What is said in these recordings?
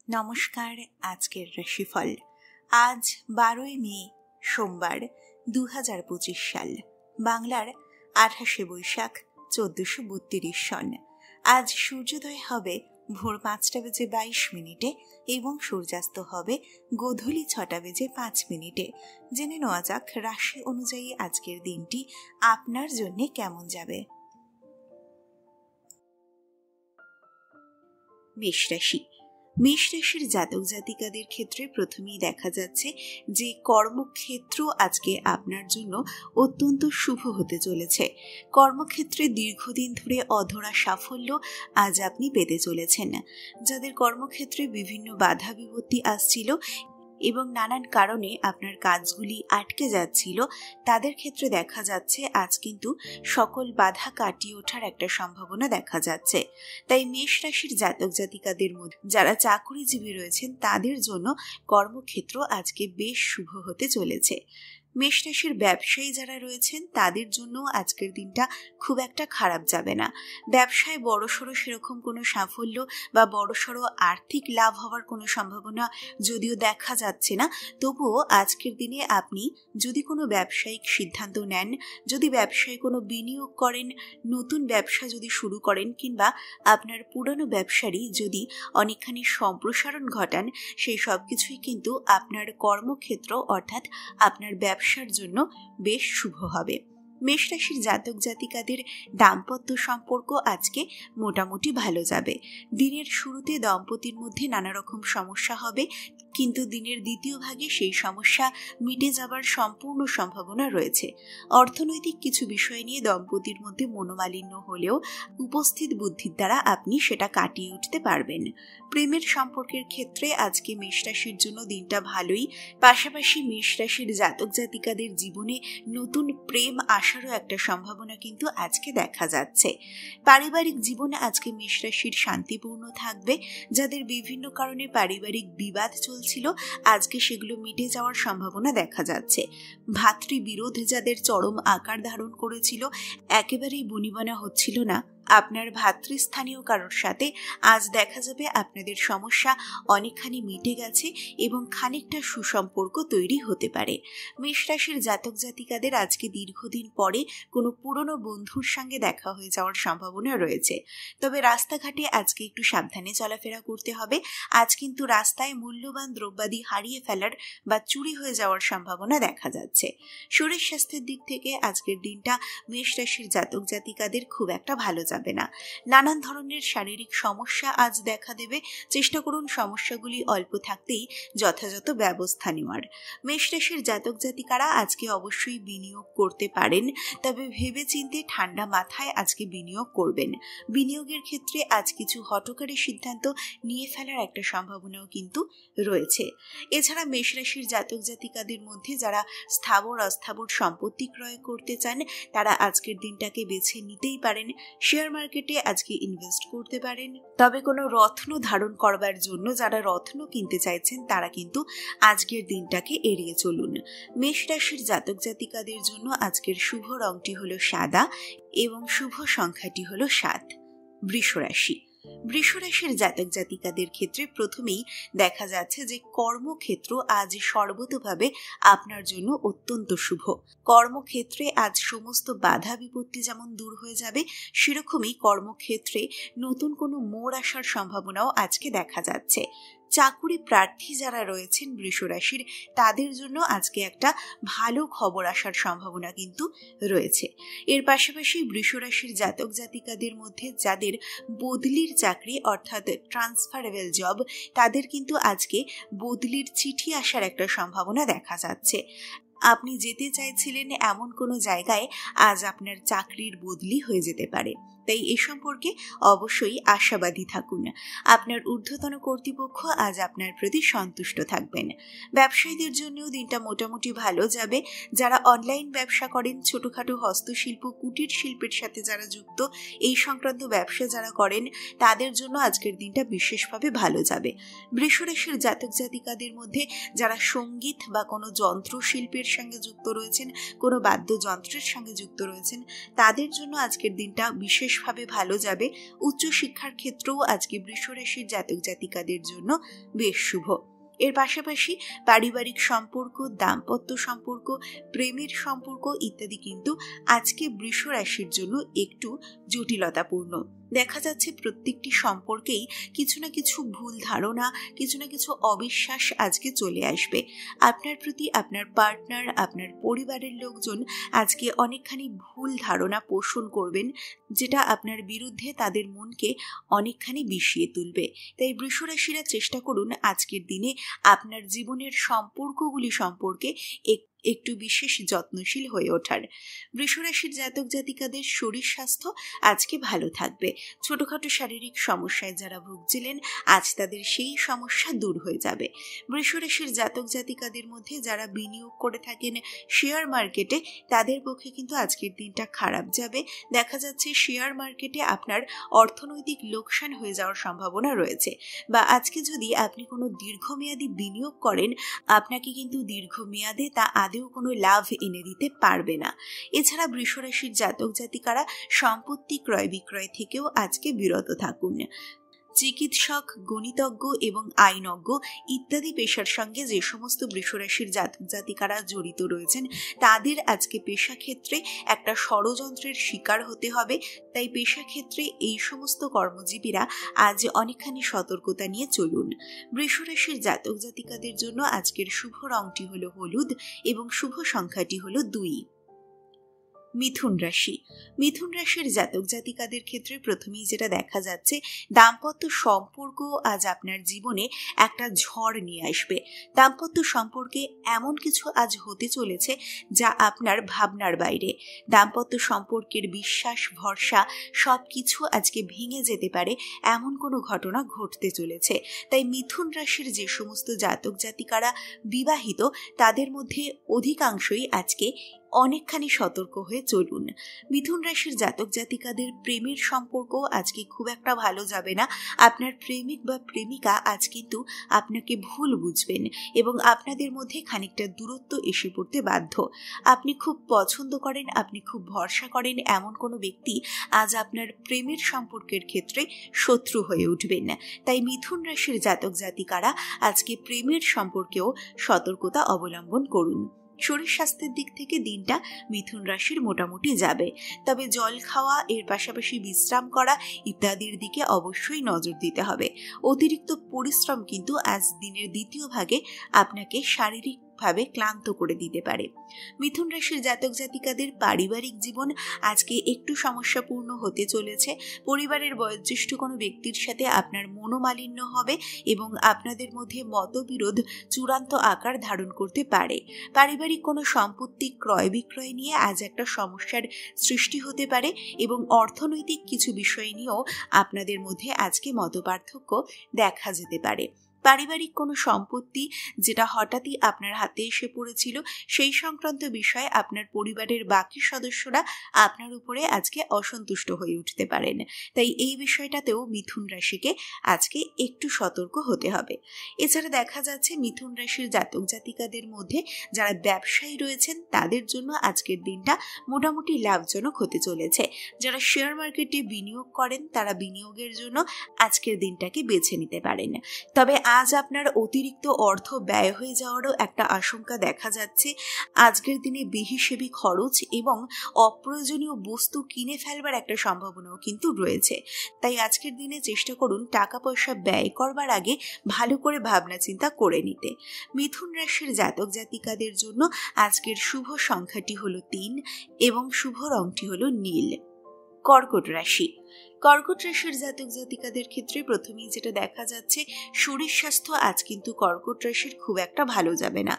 নমস্কার। আজকের রাশিফল আজ 12ই মে সোমবার 2025 সাল, বাংলার 28শে বৈশাখ 1432 সন। আজ সূর্যোদয় হবে ভোর 5:22 এবং সূর্যাস্ত হবে গোধূলি 6:05। জেনে নেওয়া যাক রাশি অনুযায়ী আজকের দিনটি আপনার জন্য কেমন যাবে। মেষ রাশি। মেষ রাশির জাতক জাতিকাদের ক্ষেত্রে প্রথমেই দেখা যাচ্ছে যে কর্মক্ষেত্র আজকে আপনার জন্য অত্যন্ত শুভ হতে চলেছে। কর্মক্ষেত্রে দীর্ঘদিন ধরে অধরা সাফল্য আজ আপনি পেতে চলেছেন। যাদের কর্মক্ষেত্রে বিভিন্ন বাধা বিপত্তি আসছিল এবং নানান কারণে আপনার কাজগুলি আটকে যাচ্ছিল, তাদের ক্ষেত্রে দেখা যাচ্ছে আজ কিন্তু সকল বাধা কাটিয়ে ওঠার একটা সম্ভাবনা দেখা যাচ্ছে। তাই মেষ রাশির জাতক জাতিকাদের মধ্যে যারা চাকরিজীবী রয়েছেন তাদের জন্য কর্মক্ষেত্র আজকে বেশ শুভ হতে চলেছে। মেষ রাশির ব্যবসায়ী যারা রয়েছেন তাদের জন্য আজকের দিনটা খুব একটা খারাপ যাবে না। ব্যবসায় বড়সড় সেরকম কোনো সাফল্য বা বড়সড় আর্থিক লাভ হওয়ার কোনো সম্ভাবনা যদিও দেখা যাচ্ছে না, তবুও আজকের দিনে আপনি যদি কোনো ব্যবসায়িক সিদ্ধান্ত নেন, যদি ব্যবসায় কোনো বিনিয়োগ করেন, নতুন ব্যবসা যদি শুরু করেন কিংবা আপনার পুরনো ব্যবসারই যদি অনেকখানি সম্প্রসারণ ঘটান, সেই সব কিছুই কিন্তু আপনার কর্মক্ষেত্র অর্থাৎ আপনার ব্যবসার জন্য বেশ শুভ হবে। মেষ রাশির জাতক জাতিকাদের দাম্পত্য সম্পর্ক আজকে মোটামুটি ভালো যাবে। দিনের শুরুতে দম্পতির মধ্যে নানা রকম সমস্যা হবে, কিন্তু দিনের দ্বিতীয় ভাগে সেই সমস্যা মিটে যাবার সম্পূর্ণ সম্ভাবনা রয়েছে। অর্থনৈতিক কিছু বিষয় নিয়ে দম্পতির মধ্যে মনোমালিন্য হলেও উপস্থিত বুদ্ধির দ্বারা আপনি সেটা কাটিয়ে উঠতে পারবেন। প্রেমের সম্পর্কের ক্ষেত্রে আজকে মেষ রাশির জন্য দিনটা ভালোই। পাশাপাশি মেষ রাশির জাতক জাতিকাদের জীবনে নতুন প্রেম আসারও একটা সম্ভাবনা কিন্তু আজকে দেখা যাচ্ছে। পারিবারিক জীবনে আজকে মেষ রাশির শান্তিপূর্ণ থাকবে। যাদের বিভিন্ন কারণে পারিবারিক বিবাদ চলছিল, আজকে সেগুলো মিটে যাওয়ার সম্ভাবনা দেখা যাচ্ছে। ভাতৃবিরোধ যাদের চরম আকার ধারণ করেছিল, একেবারেই বনিবনা হচ্ছিল না আপনার ভাতৃস্থানীয় কারোর সাথে, আজ দেখা যাবে আপনাদের সমস্যা অনেকখানি মিটে গেছে এবং খানিকটা সুসম্পর্ক তৈরি হতে পারে। মেষ রাশির জাতক জাতিকাদের আজকে দীর্ঘদিন পরে কোনো পুরনো বন্ধুর সঙ্গে দেখা হয়ে যাওয়ার সম্ভাবনা রয়েছে। তবে রাস্তাঘাটে আজকে একটু সাবধানে চলাফেরা করতে হবে। আজ কিন্তু রাস্তায় মূল্যবান দ্রব্যাদি হারিয়ে ফেলার বা চুরি হয়ে যাওয়ার সম্ভাবনা দেখা যাচ্ছে। শরীর স্বাস্থ্যের দিক থেকে আজকের দিনটা মেষ রাশির জাতক জাতিকাদের খুব একটা ভালো যাবে না। নানান ধরনের শারীরিক সমস্যা আজ দেখা দেবে। চেষ্টা করুন সমস্যাগুলি অল্প থাকতেই যথাযথ ব্যবস্থা নেওয়ার। মেষ রাশির জাতক জাতিকারা আজকে অবশ্যই বিনিয়োগ করতে পারেন, তবে ভেবেচিন্তে ঠান্ডা মাথায় আজকে বিনিয়োগ করবেন। বিনিয়োগের ক্ষেত্রে আজ কিছু হঠকারী সিদ্ধান্ত নিয়ে ফেলার একটা সম্ভাবনাও কিন্তু রয়েছে। এছাড়া মেষ রাশির জাতক জাতিকাদের মধ্যে যারা স্থাবর অস্থাবর সম্পত্তি ক্রয় করতে চান, তারা আজকের দিনটাকে বেছে নিতেই পারেন। শেয়ার মার্কেটে আজকে ইনভেস্ট করতে পারেন। তবে কোনো রত্ন ধারণ করবার জন্য যারা রত্ন কিনতে চাইছেন তারা কিন্তু আজকের দিনটাকে এড়িয়ে চলুন। মেষ রাশির জাতক জাতিকাদের জন্য আজকের শুভ রংটি হলো সাদা এবং শুভ সংখ্যাটি হলো 7। বৃষ রাশি। বৃষ রাশির জাতক জাতিকাদের ক্ষেত্রে প্রথমেই দেখা যাচ্ছে যে কর্মক্ষেত্র আজ সর্বতোভাবে আপনার জন্য অত্যন্ত শুভ। কর্মক্ষেত্রে আজ সমস্ত বাধা বিপত্তি যেমন দূর হয়ে যাবে, সেরকমই কর্মক্ষেত্রে নতুন কোনো মোড় আসার সম্ভাবনাও আজকে দেখা যাচ্ছে। চাকুরি প্রার্থী যারা রয়েছেন বৃষ রাশির, তাদের জন্য আজকে একটা ভালো খবর আসার সম্ভাবনা কিন্তু রয়েছে। এর পাশাপাশি বৃষ রাশির জাতক জাতিকাদের মধ্যে যাদের বদলির চাকরি অর্থাৎ ট্রান্সফারেবল জব, তাদের কিন্তু আজকে বদলির চিঠি আসার একটা সম্ভাবনা দেখা যাচ্ছে। আপনি যেতে চাইছিলেন এমন কোনো জায়গায় আজ আপনার চাকরির বদলি হয়ে যেতে পারে। তাই এ সম্পর্কে অবশ্যই আশাবাদী থাকুন। আপনার ঊর্ধ্বতন কর্তৃপক্ষ আজ আপনার প্রতি সন্তুষ্ট থাকবেন। ব্যবসায়ীদের জন্যও দিনটা মোটামুটি ভালো যাবে। যারা অনলাইন ব্যবসা করেন, ছোটখাটো হস্তশিল্প, কুটির শিল্পের সাথে যারা যুক্ত, এই সংক্রান্ত ব্যবসা যারা করেন, তাদের জন্য আজকের দিনটা বিশেষভাবে ভালো যাবে। বৃষ রাশির জাতক জাতিকাদের মধ্যে যারা সঙ্গীত বা কোনো যন্ত্রশিল্পের সঙ্গে যুক্ত রয়েছেন, কোনো বাদ্যযন্ত্রের সঙ্গে যুক্ত রয়েছেন, তাদের জন্য আজকের দিনটা বিশেষ বিশেষভাবে ভালো যাবে। উচ্চশিক্ষার ক্ষেত্রেও আজকে বৃষ রাশির জাতক জাতিকাদের জন্য বেশ শুভ। এর পাশাপাশি পারিবারিক সম্পর্ক, দাম্পত্য সম্পর্ক, প্রেমের সম্পর্ক ইত্যাদি কিন্তু আজকে বৃষ রাশির জন্য একটু জটিলতাপূর্ণ। দেখা যাচ্ছে প্রত্যেকটি সম্পর্কেই কিছু না কিছু ভুল ধারণা, কিছু না কিছু অবিশ্বাস আজকে চলে আসবে। আপনার প্রতি আপনার পার্টনার, আপনার পরিবারের লোকজন আজকে অনেকখানি ভুল ধারণা পোষণ করবেন, যেটা আপনার বিরুদ্ধে তাদের মনকে অনেকখানি বিষিয়ে তুলবে। তাই বৃষ রাশিরা চেষ্টা করুন আজকের দিনে আপনার জীবনের সম্পর্কগুলি সম্পর্কে একটু বিশেষ যত্নশীল হয়ে ওঠার। বৃষ রাশির জাতক জাতিকাদের শরীর স্বাস্থ্য আজকে ভালো থাকবে। ছোটখাটো শারীরিক সমস্যায় যারা ভুগছিলেন আজ তাদের সেই সমস্যা দূর হয়ে যাবে। বৃষ রাশির জাতক জাতিকাদের মধ্যে যারা বিনিয়োগ করে থাকেন শেয়ার মার্কেটে, তাদের পক্ষে কিন্তু আজকের দিনটা খারাপ যাবে। দেখা যাচ্ছে শেয়ার মার্কেটে আপনার অর্থনৈতিক লোকসান হয়ে যাওয়ার সম্ভাবনা রয়েছে, বা আজকে যদি আপনি কোনো দীর্ঘমেয়াদী বিনিয়োগ করেন, আপনাকে কিন্তু দীর্ঘমেয়াদে তা আদেও কোনো লাভ এনে দিতে পারবে না। এছাড়া বৃষ রাশির জাতক জাতিকারা সম্পত্তি ক্রয় বিক্রয় থেকেও আজকে বিরত থাকুন। চিকিৎসক, গণিতজ্ঞ এবং আইনজ্ঞ ইত্যাদি পেশার সঙ্গে যে সমস্ত বৃষ রাশির জাতক জাতিকারা জড়িত রয়েছেন, তাদের আজকে পেশা ক্ষেত্রে একটা ষড়যন্ত্রের শিকার হতে হবে। তাই পেশা ক্ষেত্রে এই সমস্ত কর্মজীবীরা আজ অনেকখানি সতর্কতা নিয়ে চলুন। বৃষ রাশির জাতক জাতিকাদের জন্য আজকের শুভ রংটি হলো হলুদ এবং শুভ সংখ্যাটি হলো 2। মিথুন রাশি। মিথুন রাশির জাতক জাতিকাদের ক্ষেত্রে প্রথমেই যেটা দেখা যাচ্ছে, দাম্পত্য সম্পর্ক আজ আপনার জীবনে একটা ঝড় নিয়ে আসবে। দাম্পত্য সম্পর্কে এমন কিছু আজ হতে চলেছে যা আপনার ভাবনার বাইরে। দাম্পত্য সম্পর্কের বিশ্বাস, ভরসা সবকিছু আজকে ভেঙে যেতে পারে, এমন কোনো ঘটনা ঘটতে চলেছে। তাই মিথুন রাশির যে সমস্ত জাতক জাতিকারা বিবাহিত, তাদের মধ্যে অধিকাংশই আজকে অনেকখানি সতর্ক হয়ে চলুন। মিথুন রাশির জাতক জাতিকাদের প্রেমের সম্পর্ক আজকে খুব একটা ভালো যাবে না। আপনার প্রেমিক বা প্রেমিকা আজ কিন্তু আপনাকে ভুল বুঝবেন এবং আপনাদের মধ্যে খানিকটা দূরত্ব এসে পড়তে বাধ্য। আপনি খুব পছন্দ করেন, আপনি খুব ভরসা করেন এমন কোনো ব্যক্তি আজ আপনার প্রেমের সম্পর্কের ক্ষেত্রে শত্রু হয়ে উঠবেন। তাই মিথুন রাশির জাতক জাতিকারা আজকে প্রেমের সম্পর্কেও সতর্কতা অবলম্বন করুন। শরীর স্বাস্থ্যের দিক থেকে দিনটা মিথুন রাশির মোটামুটি যাবে, তবে জল খাওয়া, এর পাশাপাশি বিশ্রাম করা ইত্যাদির দিকে অবশ্যই নজর দিতে হবে। অতিরিক্ত পরিশ্রম কিন্তু আজ দিনের দ্বিতীয় ভাগে আপনাকে শারীরিকভাবে ক্লান্ত করে দিতে পারে। মিথুন রাশির জাতক জাতিকাদের পারিবারিক জীবন আজকে একটু সমস্যাপূর্ণ হতে চলেছে। পরিবারের বয়োজ্যেষ্ঠ কোনো ব্যক্তির সাথে আপনার মনোমালিন্য হবে এবং আপনাদের মধ্যে মতবিরোধ চূড়ান্ত আকার ধারণ করতে পারে। পারিবারিক কোনো সম্পত্তি ক্রয় বিক্রয় নিয়ে আজ একটা সমস্যার সৃষ্টি হতে পারে এবং অর্থনৈতিক কিছু বিষয় নিয়েও আপনাদের মধ্যে আজকে মতপার্থক্য দেখা যেতে পারে। পারিবারিক কোনো সম্পত্তি যেটা হঠাৎই আপনার হাতে এসে পড়েছিল, সেই সংক্রান্ত বিষয়ে আপনার পরিবারের বাকি সদস্যরা আপনার উপরে আজকে অসন্তুষ্ট হয়ে উঠতে পারেন। তাই এই বিষয়টাতেও মিথুন রাশিকে আজকে একটু সতর্ক হতে হবে। এছাড়া দেখা যাচ্ছে মিথুন রাশির জাতক জাতিকাদের মধ্যে যারা ব্যবসায়ী রয়েছেন, তাদের জন্য আজকের দিনটা মোটামুটি লাভজনক হতে চলেছে। যারা শেয়ার মার্কেটে বিনিয়োগ করেন, তারা বিনিয়োগের জন্য আজকের দিনটাকে বেছে নিতে পারেন। তবে আজ আপনার অতিরিক্ত অর্থ ব্যয় হয়ে যাওয়ারও একটা আশঙ্কা দেখা যাচ্ছে। আজকের দিনে বেহিসেবি খরচ এবং অপ্রয়োজনীয় বস্তু কিনে ফেলবার একটা সম্ভাবনাও কিন্তু রয়েছে। তাই আজকের দিনে চেষ্টা করুন টাকা পয়সা ব্যয় করবার আগে ভালো করে ভাবনা চিন্তা করে নিতে। মিথুন রাশির জাতক জাতিকাদের জন্য আজকের শুভ সংখ্যাটি হলো 3 এবং শুভ রংটি হলো নীল। কর্কট রাশি। কর্কট রাশির জাতক জাতিকাদের ক্ষেত্রে প্রথমেই যেটা দেখা যাচ্ছে, শরীর স্বাস্থ্য আজ কিন্তু কর্কট রাশির খুব একটা ভালো যাবে না।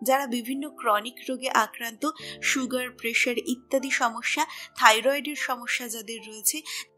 যারা বিভিন্ন ক্রনিক রোগে আক্রান্ত, সুগার, প্রেশার ইত্যাদি সমস্যা, থাইরয়েডের সমস্যা যাদের রয়েছে,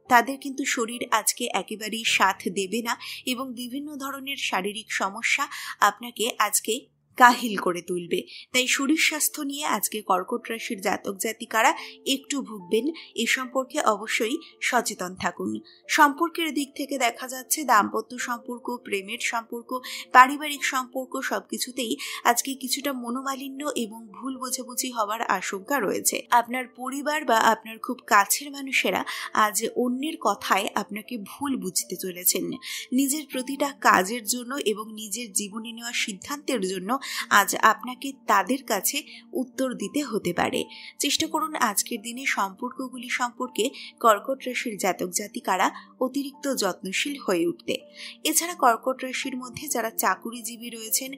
তাদের কিন্তু শরীর আজকে একেবারেই সাথ দেবে না এবং বিভিন্ন ধরনের শারীরিক সমস্যা আপনাকে আজকে কাহিল করে তুলবে। তাই শরীর স্বাস্থ্য নিয়ে আজকে কর্কট রাশির জাতক জাতিকারা একটু ভুগবেন, এ সম্পর্কে অবশ্যই সচেতন থাকুন। সম্পর্কের দিক থেকে দেখা যাচ্ছে দাম্পত্য সম্পর্ক, প্রেমের সম্পর্ক, পারিবারিক সম্পর্ক সবকিছুতেই আজকে কিছুটা মনোমালিন্য এবং ভুল বোঝাবুঝি হওয়ার আশঙ্কা রয়েছে। আপনার পরিবার বা আপনার খুব কাছের মানুষেরা আজ অন্যের কথায় আপনাকে ভুল বুঝতে চলেছেন। নিজের প্রতিটা কাজের জন্য এবং নিজের জীবনে নেওয়া সিদ্ধান্তের জন্য আজ আপনাকে তাদের কাছে উত্তর দিতে হতে পারে। চেষ্টা করুন আজকের দিনে সম্পর্কগুলি সম্পর্কে কর্কট রাশির জাতক জাতিকারা অতিরিক্ত যত্নশীল হয়ে উঠতে। এছাড়া কর্কট রাশির মধ্যে যারা চাকুরিজীবী রয়েছেন,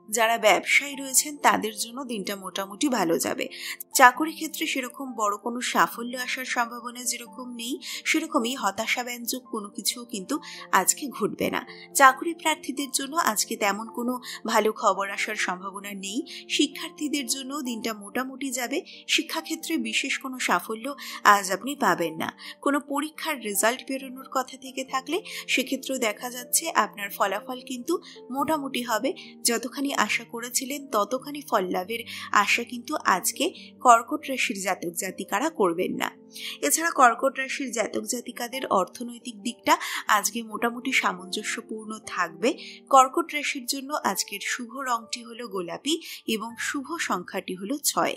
যারা ব্যবসায়ী রয়েছেন, তাদের জন্য দিনটা মোটামুটি ভালো যাবে। চাকুরি ক্ষেত্রে সেরকম বড় কোনো সাফল্য আসার সম্ভাবনা যেরকম নেই, সেরকমই হতাশাব্যঞ্জক কোনো কিছু কিন্তু আজকে ঘটবে না। চাকুরি প্রার্থীদের জন্য আজকে তেমন কোনো ভালো খবর আসার সম্ভাবনা নেই। শিক্ষার্থীদের জন্য দিনটা মোটামুটি যাবে। শিক্ষাক্ষেত্রে বিশেষ কোনো সাফল্য আজ আপনি পাবেন না। কোনো পরীক্ষার রেজাল্ট বেরোনোর কথা থেকে থাকলে সেক্ষেত্রেও দেখা যাচ্ছে আপনার ফলাফল কিন্তু মোটামুটি হবে। যতখানি আশা করেছিলেন ততখানি ফল লাভের আশা কিন্তু আজকে কর্কট রাশির জাতক জাতিকারা করবেন না। এছাড়া কর্কট রাশির জাতক জাতিকাদের অর্থনৈতিক দিকটা আজকে মোটামুটি সামঞ্জস্যপূর্ণ থাকবে। কর্কট রাশির জন্য আজকের শুভ রংটি হলো গোলাপি এবং শুভ সংখ্যাটি হলো 6।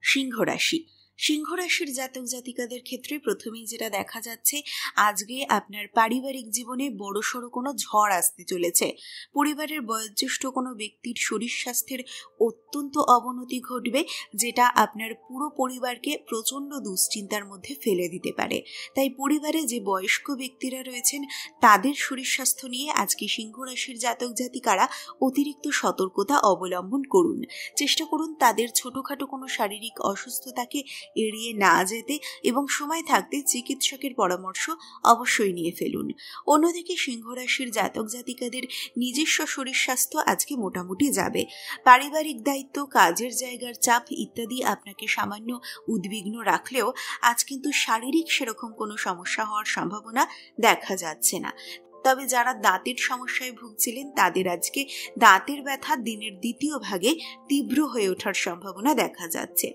সিংহ রাশি। সিংহ রাশির জাতক জাতিকাদের ক্ষেত্রে প্রথমেই যেটা দেখা যাচ্ছে, আজকে আপনার পারিবারিক জীবনে বড়সড় কোনো ঝড় আসতে চলেছে। পরিবারের বয়োজ্যেষ্ঠ কোনো ব্যক্তির শরীর স্বাস্থ্যের অত্যন্ত অবনতি ঘটবে, যেটা আপনার পুরো পরিবারকে প্রচণ্ড দুশ্চিন্তার মধ্যে ফেলে দিতে পারে। তাই পরিবারে যে বয়স্ক ব্যক্তিরা রয়েছেন তাদের শরীর স্বাস্থ্য নিয়ে আজকে সিংহ রাশির জাতক জাতিকারা অতিরিক্ত সতর্কতা অবলম্বন করুন। চেষ্টা করুন তাদের ছোটখাটো কোনো শারীরিক অসুস্থতাকে এড়িয়ে না যেতে এবং সময় থাকতে চিকিৎসকের পরামর্শ অবশ্যই নিয়ে ফেলুন। অন্যদিকে সিংহ রাশির জাতক জাতিকাদের নিজস্ব শরীর স্বাস্থ্য আজকে মোটামুটি যাবে। পারিবারিক দায়িত্ব, কাজের জায়গার চাপ ইত্যাদি আপনাকে সামান্য উদ্বিগ্ন রাখলেও আজ কিন্তু শারীরিক সেরকম কোনো সমস্যা হওয়ার সম্ভাবনা দেখা যাচ্ছে না। তবে যারা দাঁতের সমস্যায় ভুগছিলেন তাদের আজকে দাঁতের ব্যথা দিনের দ্বিতীয় ভাগে তীব্র হয়ে ওঠার সম্ভাবনা দেখা যাচ্ছে।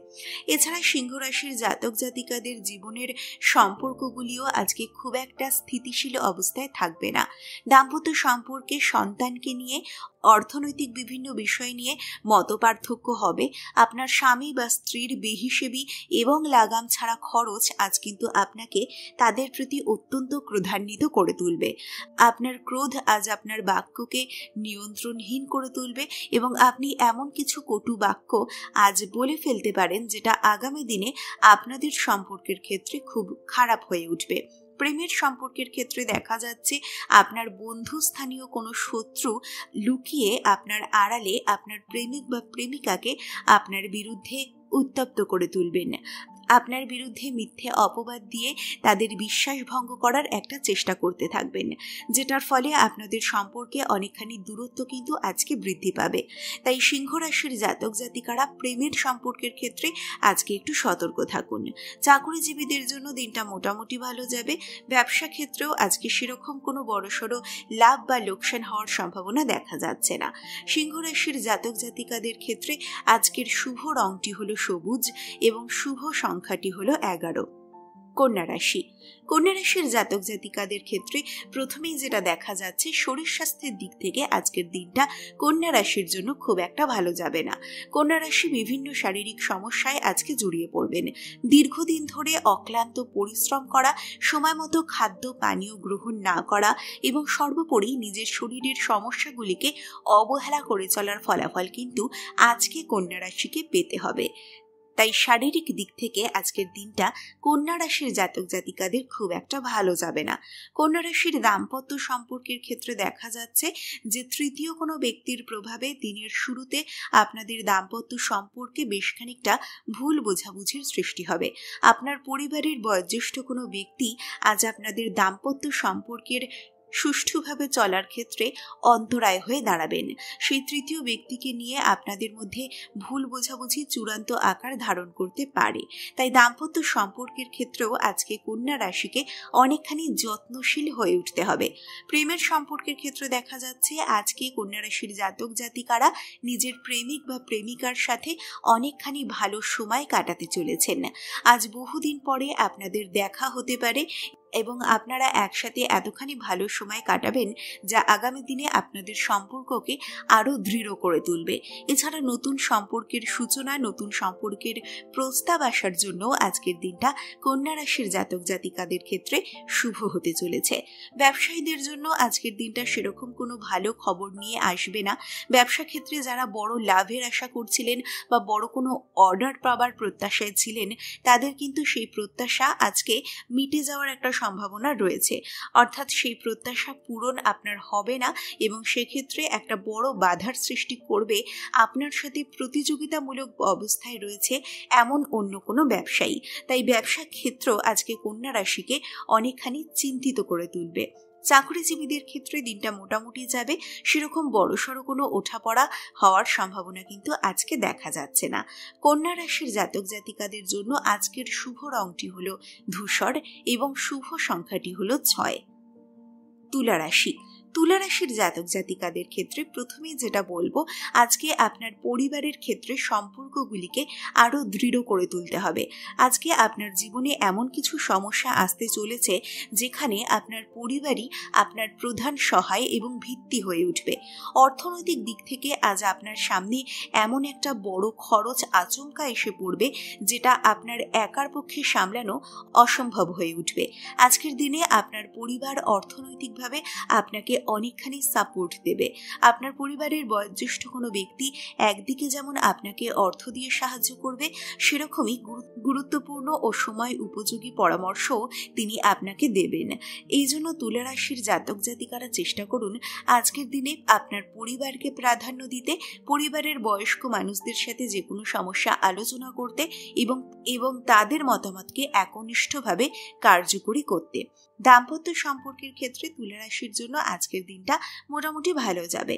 এছাড়া সিংহ রাশির জাতক জাতিকাদের জীবনের সম্পর্কগুলিও আজকে খুব একটা স্থিতিশীল অবস্থায় থাকবে না। দাম্পত্য সম্পর্কে, সন্তানকে নিয়ে, অর্থনৈতিক বিভিন্ন বিষয় নিয়ে মতপার্থক্য হবে। আপনার স্বামী বা স্ত্রীর বেহিসেবি এবং লাগাম ছাড়া খরচ আজ কিন্তু আপনাকে তাদের প্রতি অত্যন্ত ক্রোধান্বিত করে তুলবে। আপনার ক্রোধ আজ আপনার বাক্যকে নিয়ন্ত্রণহীন করে তুলবে এবং আপনি এমন কিছু কটু বাক্য আজ বলে ফেলতে পারেন যেটা আগামী দিনে আপনাদের সম্পর্কের ক্ষেত্রে খুব খারাপ হয়ে উঠবে। প্রেমের সম্পর্কের ক্ষেত্রে দেখা যাচ্ছে আপনার বন্ধুস্থানীয় কোনো শত্রু লুকিয়ে আপনার আড়ালে আপনার প্রেমিক বা প্রেমিকাকে আপনার বিরুদ্ধে উত্তপ্ত করে তুলবেন। আপনার বিরুদ্ধে মিথ্যে অপবাদ দিয়ে তাদের বিশ্বাস ভঙ্গ করার একটা চেষ্টা করতে থাকবেন, যেটার ফলে আপনাদের সম্পর্কে অনেকখানি দূরত্ব কিন্তু আজকে বৃদ্ধি পাবে। তাই সিংহ রাশির জাতক জাতিকারা প্রেমের সম্পর্কের ক্ষেত্রে আজকে একটু সতর্ক থাকুন। চাকরিজীবীদের জন্য দিনটা মোটামুটি ভালো যাবে। ব্যবসা ক্ষেত্রেও আজকে সেরকম কোনো বড়সড় লাভ বা লোকসান হওয়ার সম্ভাবনা দেখা যাচ্ছে না। সিংহ রাশির জাতক জাতিকাদের ক্ষেত্রে আজকের শুভ রংটি হলো সবুজ এবং শুভ সংখ্যাটি হলো 11। কন্যা রাশি। কন্যা রাশির জাতক জাতিকাদের ক্ষেত্রে প্রথমেই যেটা দেখা যাচ্ছে, শরীর স্বাস্থ্যের দিক থেকে আজকের দিনটা কন্যা রাশির জন্য খুব একটা ভালো যাবে না। কন্যা রাশি বিভিন্ন শারীরিক সমস্যায় আজকে জড়িয়ে পড়বেন। দীর্ঘদিন ধরে অক্লান্ত পরিশ্রম করা, সময় মতো খাদ্য পানীয় গ্রহণ না করা এবং সর্বোপরি নিজের শরীরের সমস্যাগুলিকে অবহেলা করে চলার ফলাফল কিন্তু আজকে কন্যা রাশিকে পেতে হবে। তাই শারীরিক দিক থেকে আজকের দিনটা কন্যা রাশির জাতক জাতিকাদের খুব একটা ভালো যাবে না। কন্যা রাশির দাম্পত্য সম্পর্কের ক্ষেত্রে দেখা যাচ্ছে যে তৃতীয় কোনো ব্যক্তির প্রভাবে দিনের শুরুতে আপনাদের দাম্পত্য সম্পর্কে বেশ খানিকটা ভুল বোঝাবুঝির সৃষ্টি হবে। আপনার পরিবারের বয়োজ্যেষ্ঠ কোনো ব্যক্তি আজ আপনাদের দাম্পত্য সম্পর্কের সুষ্ঠুভাবে চলার ক্ষেত্রে অন্তরায় হয়ে দাঁড়াবেন। সেই তৃতীয় ব্যক্তিকে নিয়ে আপনাদের মধ্যে ভুল বোঝাবুঝি চূড়ান্ত আকার ধারণ করতে পারে। তাই দাম্পত্য সম্পর্কের ক্ষেত্রেও আজকে কন্যা রাশিকে অনেকখানি যত্নশীল হয়ে উঠতে হবে। প্রেমের সম্পর্কের ক্ষেত্রে দেখা যাচ্ছে আজকে কন্যা রাশির জাতক জাতিকারা নিজের প্রেমিক বা প্রেমিকার সাথে অনেকখানি ভালো সময় কাটাতে চলেছেন। আজ বহুদিন পরে আপনাদের দেখা হতে পারে এবং আপনারা একসাথে এতখানি ভালো সময় কাটাবেন যা আগামী দিনে আপনাদের সম্পর্ককে আরও দৃঢ় করে তুলবে। এছাড়া নতুন সম্পর্কের সূচনা, নতুন সম্পর্কের প্রস্তাব আসার জন্য আজকের দিনটা কন্যা রাশির জাতক জাতিকাদের ক্ষেত্রে শুভ হতে চলেছে। ব্যবসায়ীদের জন্য আজকের দিনটা সেরকম কোনো ভালো খবর নিয়ে আসবে না। ব্যবসা ক্ষেত্রে যারা বড় লাভের আশা করছিলেন বা বড় কোনো অর্ডার পাবার প্রত্যাশায় ছিলেন, তাদের কিন্তু সেই প্রত্যাশা আজকে মিটে যাওয়ার একটা সম্ভাবনা রয়েছে। অর্থাৎ সেই প্রত্যাশা পূরণ আপনার হবে না এবং সেক্ষেত্রে একটা বড় বাধার সৃষ্টি করবে আপনার সাথে প্রতিযোগিতামূলক অবস্থায় রয়েছে এমন অন্য কোনো ব্যবসায়ী। তাই ব্যবসা ক্ষেত্র আজকে কন্যা রাশিকে অনেকখানি চিন্তিত করে তুলবে। চাকরিজীবীদের ক্ষেত্রে দিনটা মোটামুটি যাবে, সেরকম বড়সড় কোনো ওঠাপড়া হওয়ার সম্ভাবনা কিন্তু আজকে দেখা যাচ্ছে না। কন্যা রাশির জাতক জাতিকাদের জন্য আজকের শুভ রংটি হলো ধূসর এবং শুভ সংখ্যাটি হলো 6। তুলা রাশি। তুলা রাশির জাতক জাতিকাদের ক্ষেত্রে প্রথমেই যেটা বলবো, আজকে আপনার পরিবারের ক্ষেত্রে সম্পর্কগুলিকে আরো দৃঢ় করে তুলতে হবে। আজকে আপনার জীবনে এমন কিছু সমস্যা আসতে চলেছে যেখানে আপনার পরিবারই আপনার প্রধান সহায় এবং ভিত্তি হয়ে উঠবে। অর্থনৈতিক দিক থেকে আজ আপনার সামনে এমন একটা বড় খরচ আচমকা এসে পড়বে যেটা আপনার একার পক্ষে সামলানো অসম্ভব হয়ে উঠবে। আজকের দিনে আপনার পরিবার অর্থনৈতিকভাবে আপনাকে অনেকখানি সাপোর্ট দেবে। আপনার পরিবারের বয়োজ্যেষ্ঠ কোনো ব্যক্তি একদিকে যেমন আপনাকে অর্থ দিয়ে সাহায্য করবে, সেরকমই গুরুত্বপূর্ণ ও সময় উপযোগী পরামর্শও তিনি আপনাকে দেবেন। এই জন্য তুলা রাশির জাতক জাতিকারা চেষ্টা করুন আজকের দিনে আপনার পরিবারকে প্রাধান্য দিতে, পরিবারের বয়স্ক মানুষদের সাথে যে কোনো সমস্যা আলোচনা করতে এবং তাদের মতামতকে একনিষ্ঠভাবে কার্যকরী করতে। দাম্পত্য সম্পর্কের ক্ষেত্রে তুলা রাশির জন্য আজকের দিনটা মোটামুটি ভালো যাবে।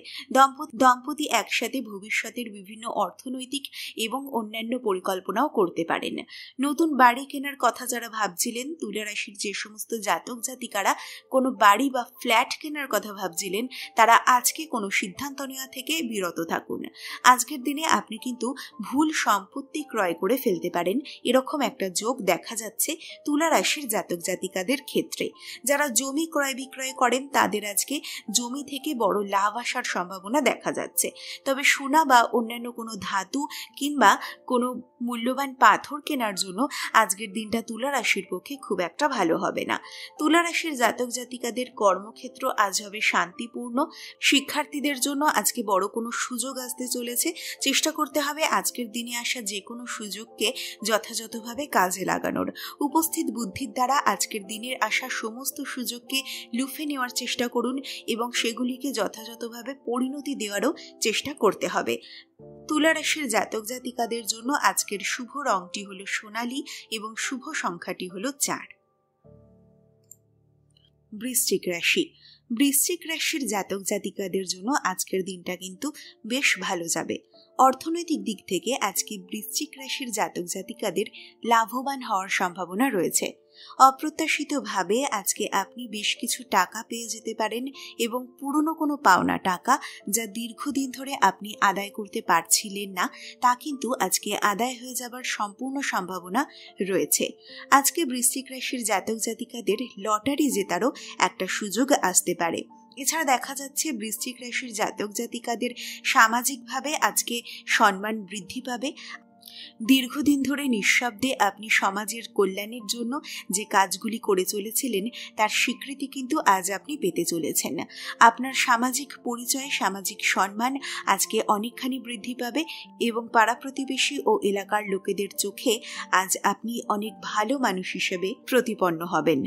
দম্পতি একসাথে ভবিষ্যতের বিভিন্ন অর্থনৈতিক এবং অন্যান্য পরিকল্পনাও করতে পারেন। নতুন বাড়ি কেনার কথা যারা ভাবছিলেন, তুলা রাশির যে সমস্ত জাতক জাতিকারা কোনো বাড়ি বা ফ্ল্যাট কেনার কথা ভাবছিলেন, তারা আজকে কোনো সিদ্ধান্ত নেওয়া থেকে বিরত থাকুন। আজকের দিনে আপনি কিন্তু ভুল সম্পত্তি ক্রয় করে ফেলতে পারেন, এরকম একটা যোগ দেখা যাচ্ছে তুলা রাশির জাতক জাতিকাদের ক্ষেত্রে। যারা জমি ক্রয় বিক্রয় করেন তাদের আজকে জমি থেকে বড় লাভ আসার সম্ভাবনা দেখা যাচ্ছে। তবে সোনা বা অন্যান্য কোনো ধাতু কিংবা কোনো মূল্যবান পাথর কেনার জন্য আজকের দিনটা তুলা রাশির পক্ষে খুব একটা ভালো হবে না। তুলা রাশির জাতক জাতিকাদের কর্মক্ষেত্র আজ হবে শান্তিপূর্ণ। শিক্ষার্থীদের জন্য আজকে বড় কোনো সুযোগ আসতে চলেছে। চেষ্টা করতে হবে আজকের দিনে আসা যে কোনো সুযোগকে যথাযথভাবে কাজে লাগানোর। উপস্থিত বুদ্ধির দ্বারা আজকের দিনের আসা সমস্ত সুযোগকে লুফে নেওয়ার চেষ্টা করুন এবং সেগুলিকে যথাযথভাবে পরিণতি দেওয়ারও চেষ্টা করতে হবে। তুলা রাশির জাতক জাতিকাদের জন্য আজকের শুভ রংটি হলো সোনালী এবং শুভ সংখ্যাটি হলো 4। বৃশ্চিক রাশি। বৃশ্চিক রাশির জাতক জাতিকাদের জন্য আজকের দিনটা কিন্তু বেশ ভালো যাবে। অর্থনৈতিক দিক থেকে আজকে বৃশ্চিক রাশির জাতক জাতিকাদের লাভবান হওয়ার সম্ভাবনা রয়েছে। অপ্রত্যাশিতভাবে আজকে আপনি বেশ কিছু টাকা পেয়ে যেতে পারেন এবং পুরনো কোনো পাওনা টাকা যা দীর্ঘদিন ধরে আপনি আদায় করতে পারছিলেন না, তা কিন্তু আজকে আদায় হয়ে যাবার সম্পূর্ণ সম্ভাবনা রয়েছে। আজকে বৃশ্চিক রাশির জাতক জাতিকাদের লটারি জেতারও একটা সুযোগ আসতে পারে। এছাড়া দেখা যাচ্ছে বৃশ্চিক রাশির জাতক জাতিকাদের সামাজিকভাবে আজকে সম্মান বৃদ্ধি পাবে। দীর্ঘদিন ধরে নিঃশব্দে আপনি সমাজের কল্যাণের জন্য যে কাজগুলি করে চলেছিলেন তার স্বীকৃতি কিন্তু আজ আপনি পেতে চলেছেন। আপনার সামাজিক পরিচয়, সামাজিক সম্মান আজকে অনেকখানি বৃদ্ধি পাবে এবং পাড়া প্রতিবেশী ও এলাকার লোকেদের চোখে আজ আপনি অনেক ভালো মানুষ হিসেবে প্রতিপন্ন হবেন।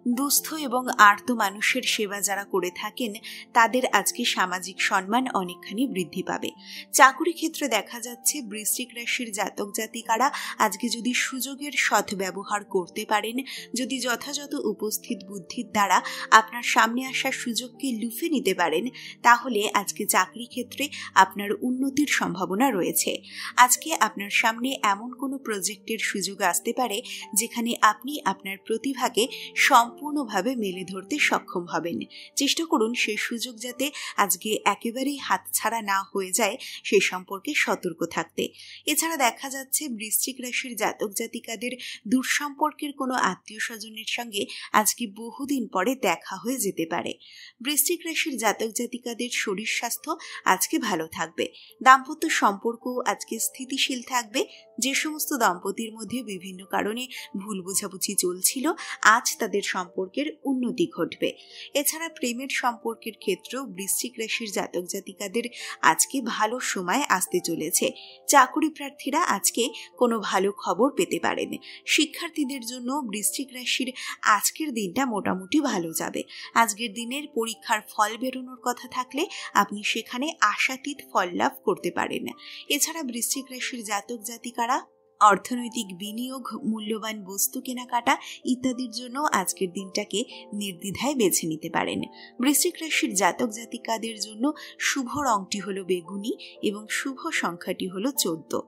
দুস্থ এবং আর্ত মানুষের সেবা যারা করে থাকেন তাদের আজকে সামাজিক সম্মান অনেকখানি বৃদ্ধি পাবে। চাকুরি ক্ষেত্রে দেখা যাচ্ছে বৃশ্চিক রাশির জাতক জাতিকারা আজকে যদি সুযোগের সৎ ব্যবহার করতে পারেন, যদি যথাযথ উপস্থিত বুদ্ধির দ্বারা আপনার সামনে আসা সুযোগকে লুফে নিতে পারেন, তাহলে আজকে চাকরি ক্ষেত্রে আপনার উন্নতির সম্ভাবনা রয়েছে। আজকে আপনার সামনে এমন কোনো প্রজেক্টের সুযোগ আসতে পারে যেখানে আপনি আপনার প্রতিভাকে সম্পূর্ণভাবে মেলে ধরতে সক্ষম হবেন। চেষ্টা করুন সেই সুযোগ যাতে আজকে একেবারেই হাতছাড়া না হয়ে যায় সে সম্পর্কে সতর্ক থাকতে। এছাড়া দেখা যাচ্ছে বৃশ্চিক রাশির জাতক জাতিকাদের দূর সম্পর্কের কোনো আত্মীয় স্বজনের সঙ্গে আজকে বহুদিন পরে দেখা হয়ে যেতে পারে। বৃশ্চিক রাশির জাতক জাতিকাদের শরীর স্বাস্থ্য আজকে ভালো থাকবে। দাম্পত্য সম্পর্ক আজকে স্থিতিশীল থাকবে। যে সমস্ত দম্পতির মধ্যে বিভিন্ন কারণে ভুল বোঝাবুঝি চলছিল, আজ তাদের সম্পর্কের উন্নতি ঘটবে। এছাড়া প্রেমের সম্পর্কের ক্ষেত্রেও বৃশ্চিক রাশির জাতক জাতিকাদের আজকে ভালো সময় আসতে চলেছে। চাকুরি প্রার্থীরা আজকে কোনো ভালো খবর পেতে পারেন। শিক্ষার্থীদের জন্য বৃশ্চিক রাশির আজকের দিনটা মোটামুটি ভালো যাবে। আজকের দিনের পরীক্ষার ফল বেরোনোর কথা থাকলে আপনি সেখানে আশাতীত ফল লাভ করতে পারেন। এছাড়া বৃশ্চিক রাশির জাতক জাতিকারা অর্থনৈতিক বিনিয়োগ, মূল্যবান বস্তু কেনাকাটা ইত্যাদির জন্য আজকের দিনটাকে নির্দ্বিধায় বেছে নিতে পারেন। বৃশ্চিক রাশির জাতক জাতিকাদের জন্য শুভ রংটি হলো বেগুনি এবং শুভ সংখ্যাটি হলো 14।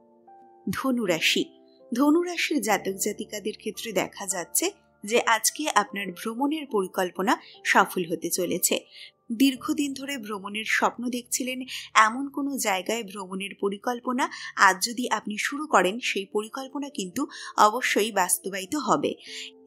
ধনুরাশি। ধনুরাশির জাতক জাতিকাদের ক্ষেত্রে দেখা যাচ্ছে যে আজকে আপনার ভ্রমণের পরিকল্পনা সফল হতে চলেছে। দীর্ঘদিন ধরে ভ্রমণের স্বপ্ন দেখছিলেন, এমন কোনো জায়গায় ভ্রমণের পরিকল্পনা আজ যদি আপনি শুরু করেন, সেই পরিকল্পনা কিন্তু অবশ্যই বাস্তবায়িত হবে।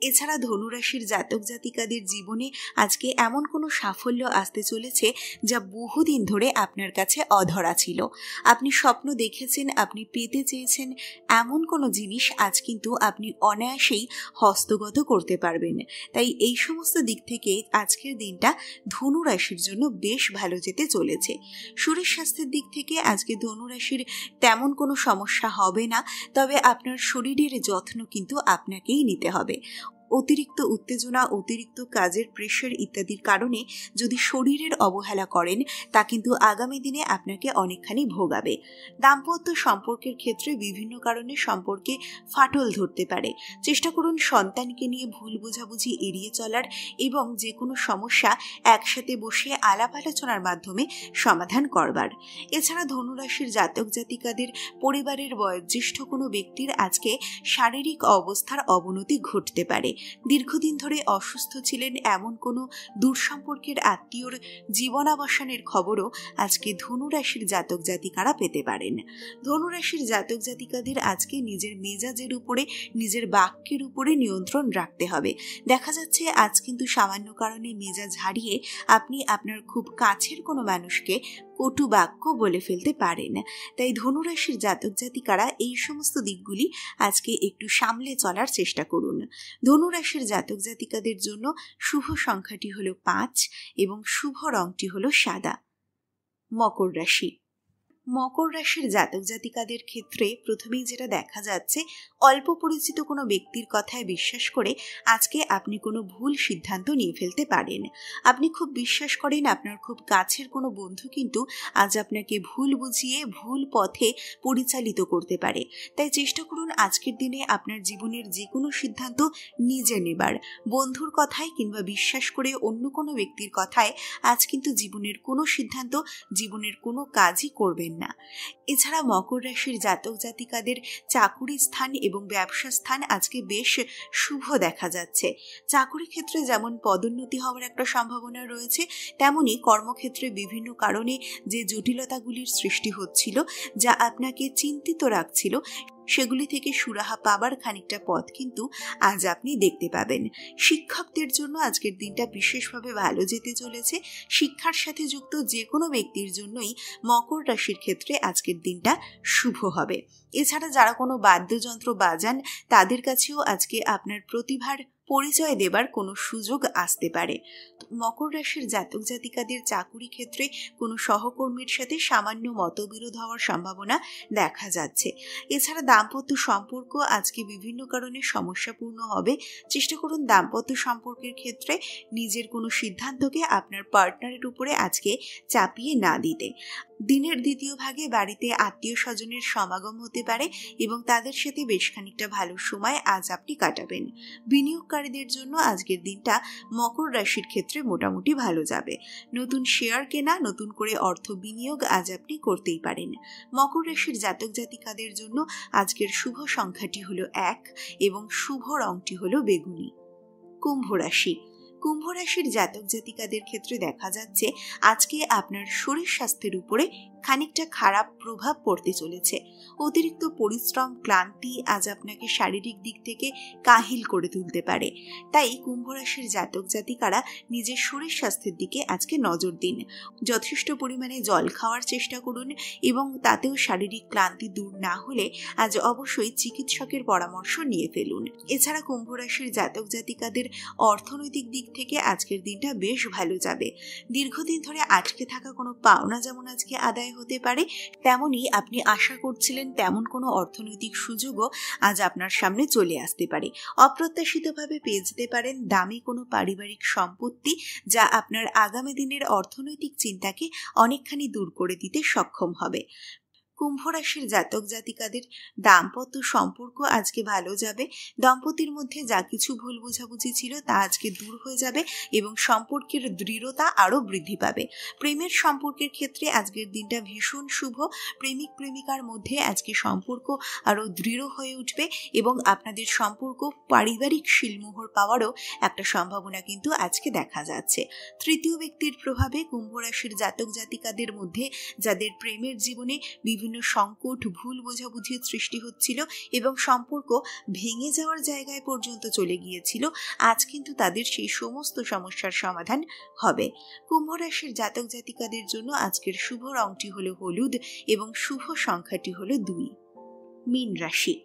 এছাড়া ধনুরাশির জাতক জাতিকাদের জীবনে আজকে এমন কোনো সাফল্য আসতে চলেছে যা বহুদিন ধরে আপনার কাছে অধরা ছিল। আপনি স্বপ্ন দেখেছেন, আপনি পেতে চেয়েছেন, এমন কোনো জিনিস আজ কিন্তু আপনি অনায়াসেই হস্তগত করতে পারবেন। তাই এই সমস্ত দিক থেকে আজকের দিনটা ধনুরাশির জন্য বেশ ভালো যেতে চলেছে। শরীর স্বাস্থ্যের দিক থেকে আজকে ধনুরাশির তেমন কোনো সমস্যা হবে না, তবে আপনার শরীরের যত্ন কিন্তু আপনাকেই নিতে হবে। অতিরিক্ত উত্তেজনা, অতিরিক্ত কাজের প্রেশার ইত্যাদির কারণে যদি শরীরের অবহেলা করেন, তা কিন্তু আগামী দিনে আপনাকে অনেকখানি ভোগাবে। দাম্পত্য সম্পর্কের ক্ষেত্রে বিভিন্ন কারণে সম্পর্কে ফাটল ধরতে পারে। চেষ্টা করুন সন্তানকে নিয়ে ভুল বোঝাবুঝি এড়িয়ে চলার এবং যে কোনো সমস্যা একসাথে বসে আলাপ আলোচনার মাধ্যমে সমাধান করবার। এছাড়া ধনুরাশির জাতক জাতিকাদের পরিবারের বয়োজ্যেষ্ঠ কোনো ব্যক্তির আজকে শারীরিক অবস্থার অবনতি ঘটতে পারে। দীর্ঘদিন ধরে অসুস্থ ছিলেন এমন কোনো দূর সম্পর্কের আত্মীয়র জীবনাবসানের খবরও আজকে ধনুরাশির জাতক জাতিকারা পেতে পারেন। ধনুরাশির জাতক জাতিকাদের আজকে নিজের মেজাজের উপরে, নিজের বাক্যের উপরে নিয়ন্ত্রণ রাখতে হবে। দেখা যাচ্ছে আজ কিন্তু সামান্য কারণে মেজাজ হারিয়ে আপনি আপনার খুব কাছের কোনো মানুষকে কটু বাক্য বলে ফেলতে পারেন। তাই ধনুরাশির জাতক জাতিকারা এই সমস্ত দিকগুলি আজকে একটু সামলে চলার চেষ্টা করুন। ধনুরাশির জাতক জাতিকাদের জন্য শুভ সংখ্যাটি হলো 5 এবং শুভ রংটি হলো সাদা। মকর রাশি। মকর রাশির জাতক জাতিকাদের ক্ষেত্রে প্রথমেই যেটা দেখা যাচ্ছে, অল্প পরিচিত কোনো ব্যক্তির কথায় বিশ্বাস করে আজকে আপনি কোনো ভুল সিদ্ধান্ত নিয়ে ফেলতে পারেন। আপনি খুব বিশ্বাস করেন আপনার খুব কাছের কোনো বন্ধু কিন্তু আজ আপনাকে ভুল বুঝিয়ে ভুল পথে পরিচালিত করতে পারে। তাই চেষ্টা করুন আজকের দিনে আপনার জীবনের যে কোনো সিদ্ধান্ত নিজে নেবার। বন্ধুর কথায় কিংবা বিশ্বাস করে অন্য কোনো ব্যক্তির কথায় আজ কিন্তু জীবনের কোনো সিদ্ধান্ত, জীবনের কোনো কাজই করবেন না। এছাড়া মকর রাশির জাতক জাতিকাদের চাকুরি স্থান এবং ব্যবসা স্থান আজকে বেশ শুভ দেখা যাচ্ছে। চাকুরি ক্ষেত্রে যেমন পদোন্নতি হওয়ার একটা সম্ভাবনা রয়েছে, তেমনি কর্মক্ষেত্রে বিভিন্ন কারণে যে জটিলতাগুলির সৃষ্টি হচ্ছিল, যা আপনাকে চিন্তিত রাখছিল, সেগুলি থেকে সুরাহা পাবার খানিকটা পথ কিন্তু আজ আপনি দেখতে পাবেন। শিক্ষকদের জন্য আজকের দিনটা বিশেষভাবে ভালো যেতে চলেছে। শিক্ষার সাথে যুক্ত যে কোনো ব্যক্তির জন্যই মকর রাশির ক্ষেত্রে আজকের দিনটা শুভ হবে। এছাড়া যারা কোনো বাদ্যযন্ত্র বাজান, তাদের কাছেও আজকে আপনার প্রতিভার পরিচয় দেবার কোনো সুযোগ আসতে পারে। মকর রাশির জাতক জাতিকাদের চাকুরি ক্ষেত্রে কোনো সহকর্মীর সাথে সামান্য মতবিরোধ হওয়ার সম্ভাবনা দেখা যাচ্ছে। এছাড়া দাম্পত্য সম্পর্ক আজকে বিভিন্ন কারণে সমস্যাপূর্ণ হবে। চেষ্টা করুন দাম্পত্য সম্পর্কের ক্ষেত্রে নিজের কোনো সিদ্ধান্তকে আপনার পার্টনারের উপরে আজকে চাপিয়ে না দিতে। দিনের দ্বিতীয় ভাগে বাড়িতে আত্মীয় স্বজনের সমাগম হতে পারে এবং তাদের সাথে বেশ খানিকটা ভালো সময় আজ আপনি কাটাবেন। বিনিয়োগকারীদের জন্য আজকের দিনটা মকর রাশির ক্ষেত্রে মোটামুটি ভালো যাবে। নতুন শেয়ার কেনা, নতুন করে অর্থ বিনিয়োগ আজ আপনি করতেই পারেন। মকর রাশির জাতক জাতিকাদের জন্য আজকের শুভ সংখ্যাটি হলো 1 এবং শুভ রংটি হলো বেগুনি। কুম্ভ রাশি জাতক জাতিকাদের ক্ষেত্রে দেখা যাচ্ছে আজকে আপনার শরীর স্বাস্থ্যের উপরে খানিকটা খারাপ প্রভাব পড়তে চলেছে। অতিরিক্ত পরিশ্রম, ক্লান্তি আজ আপনাকে শারীরিক দিক থেকে কাহিল করে তুলতে পারে। তাই কুম্ভ রাশির জাতক জাতিকারা নিজের শরীর স্বাস্থ্যের দিকে আজকে নজর দিন। যথেষ্ট পরিমাণে জল খাওয়ার চেষ্টা করুন এবং তাতেও শারীরিক ক্লান্তি দূর না হলে আজ অবশ্যই চিকিৎসকের পরামর্শ নিয়ে ফেলুন। এছাড়া কুম্ভ রাশির জাতক জাতিকাদের অর্থনৈতিক দিক থেকে আজকের দিনটা বেশ ভালো যাবে। দীর্ঘদিন ধরে আটকে থাকা কোনো পাওনা যেমন আজকে আদায় হতে পারে, তেমনি আপনি আশা করছিলেন তেমন কোনো অর্থনৈতিক সুযোগও আজ আপনার সামনে চলে আসতে পারে। অপ্রত্যাশিতভাবে পেয়ে যেতে পারেন দামি কোনো পারিবারিক সম্পত্তি, যা আপনার আগামী দিনের অর্থনৈতিক চিন্তাকে অনেকখানি দূর করে দিতে সক্ষম হবে। কুম্ভ রাশির জাতক জাতিকাদের দাম্পত্য সম্পর্ক আজকে ভালো যাবে। দম্পতির মধ্যে যা কিছু ভুল বোঝাবুঝি ছিল তা আজকে দূর হয়ে যাবে এবং সম্পর্কের দৃঢ়তা আরও বৃদ্ধি পাবে। প্রেমের সম্পর্কের ক্ষেত্রে আজকের দিনটা ভীষণ শুভ। প্রেমিক প্রেমিকার মধ্যে আজকে সম্পর্ক আরও দৃঢ় হয়ে উঠবে এবং আপনাদের সম্পর্ক পারিবারিক শিলমোহর পাওয়ারও একটা সম্ভাবনা কিন্তু আজকে দেখা যাচ্ছে। তৃতীয় ব্যক্তির প্রভাবে কুম্ভ রাশির জাতক জাতিকাদের মধ্যে যাদের প্রেমের জীবনে বিভিন্ন সংকট, ভুল বোঝাবুঝির সৃষ্টি হচ্ছিল এবং সম্পর্ক ভেঙে যাওয়ার জায়গায় পর্যন্ত চলে গিয়েছিল, আজ কিন্তু তাদের সেই সমস্ত সমস্যার সমাধান হবে। কুম্ভ রাশির জাতক জাতিকাদের জন্য আজকের শুভ রংটি হলো হলুদ এবং শুভ সংখ্যাটি হলো 2। মীন রাশি।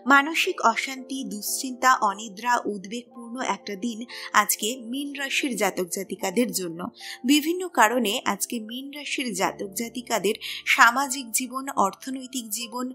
মানসিক অশান্তি, দুশ্চিন্তা, অনিদ্রা, উদ্বেগপূর্ণ একটা দিন আজকে মীন রাশির জাতক জাতিকাদের জন্য। বিভিন্ন কারণে আজকে মীন রাশির জাতক জাতিকাদের সামাজিক জীবন, অর্থনৈতিক জীবন,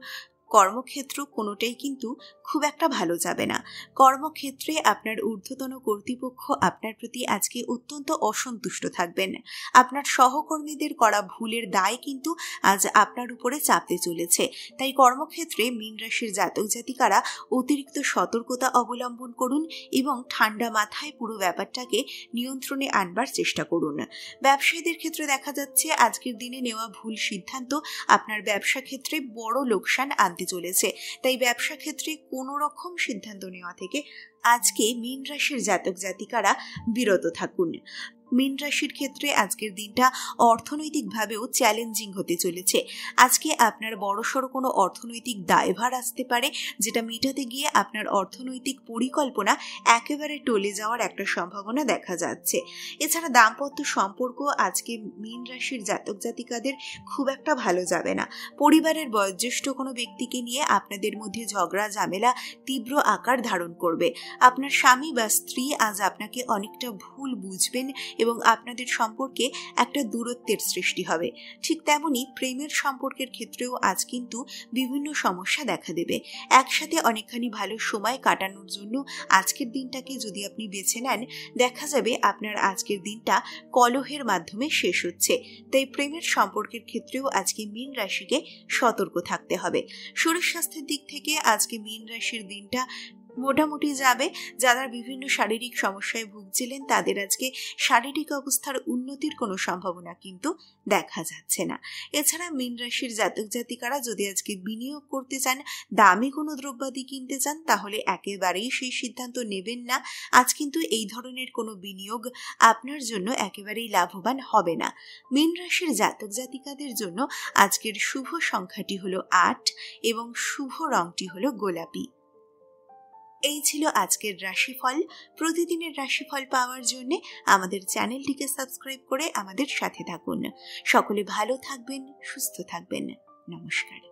কর্মক্ষেত্র কোনোটাই কিন্তু খুব একটা ভালো যাবে না। কর্মক্ষেত্রে আপনার ঊর্ধ্বতন কর্তৃপক্ষ আপনার প্রতি আজকে অত্যন্ত অসন্তুষ্ট থাকবেন। আপনার সহকর্মীদের করা ভুলের দায় কিন্তু আজ আপনার উপরে চাপতে চলেছে। তাই কর্মক্ষেত্রে মীন রাশির জাতক জাতিকারা অতিরিক্ত সতর্কতা অবলম্বন করুন এবং ঠান্ডা মাথায় পুরো ব্যাপারটাকে নিয়ন্ত্রণে আনবার চেষ্টা করুন। ব্যবসায়ীদের ক্ষেত্রে দেখা যাচ্ছে আজকের দিনে নেওয়া ভুল সিদ্ধান্ত আপনার ব্যবসা ক্ষেত্রে বড় লোকসান আনতে চলেছে। তাই ব্যবসা ক্ষেত্রে কোনো রকম সিদ্ধান্ত নেওয়া থেকে আজকে মীন রাশির জাতক জাতিকারা বিরত থাকুন। মীন রাশির ক্ষেত্রে আজকের দিনটা অর্থনৈতিকভাবেও চ্যালেঞ্জিং হতে চলেছে। আজকে আপনার বড়সড় কোনো অর্থনৈতিক দায়ভার আসতে পারে, যেটা মেটাতে গিয়ে আপনার অর্থনৈতিক পরিকল্পনা একেবারে টলে যাওয়ার একটা সম্ভাবনা দেখা যাচ্ছে। এছাড়া দাম্পত্য সম্পর্ক আজকে মীন রাশির জাতক জাতিকাদের খুব একটা ভালো যাবে না। পরিবারের বয়োজ্যেষ্ঠ কোনো ব্যক্তিকে নিয়ে আপনাদের মধ্যে ঝগড়া ঝামেলা তীব্র আকার ধারণ করবে। আপনার স্বামী বা স্ত্রী আজ আপনাকে অনেকটা ভুল বুঝবেন এবং আপনাদের সম্পর্কে একটা দূরত্বের সৃষ্টি হবে। ঠিক তেমনি প্রেমের সম্পর্কের ক্ষেত্রেও আজ কিন্তু বিভিন্ন সমস্যা দেখা দেবে। একসাথে অনেকখানি ভালো সময় কাটানোর জন্য আজকের দিনটাকে যদি আপনি বেছে নেন, দেখা যাবে আপনার আজকের দিনটা কলহের মাধ্যমে শেষ হচ্ছে। তাই প্রেমের সম্পর্কের ক্ষেত্রেও আজকে মীন রাশিকে সতর্ক থাকতে হবে। শরীর স্বাস্থ্যের দিক থেকে আজকে মীন রাশির দিনটা মোটামুটি যাবে। যারা বিভিন্ন শারীরিক সমস্যায় ভুগছিলেন তাদের আজকে শারীরিক অবস্থার উন্নতির কোনো সম্ভাবনা কিন্তু দেখা যাচ্ছে না। এছাড়া মীন রাশির জাতক জাতিকারা যদি আজকে বিনিয়োগ করতে চান, দামি কোনো দ্রব্যাদি কিনতে চান, তাহলে একেবারেই সেই সিদ্ধান্ত নেবেন না। আজ কিন্তু এই ধরনের কোনো বিনিয়োগ আপনার জন্য একেবারেই লাভবান হবে না। মীন রাশির জাতক জাতিকাদের জন্য আজকের শুভ সংখ্যাটি হলো 8 এবং শুভ রংটি হলো গোলাপি। এই ছিল আজকের রাশিফল। প্রতিদিনের রাশিফল পাওয়ার জন্য আমাদের চ্যানেলটিকে সাবস্ক্রাইব করে আমাদের সাথে থাকুন। সকলে ভালো থাকবেন, সুস্থ থাকবেন। নমস্কার।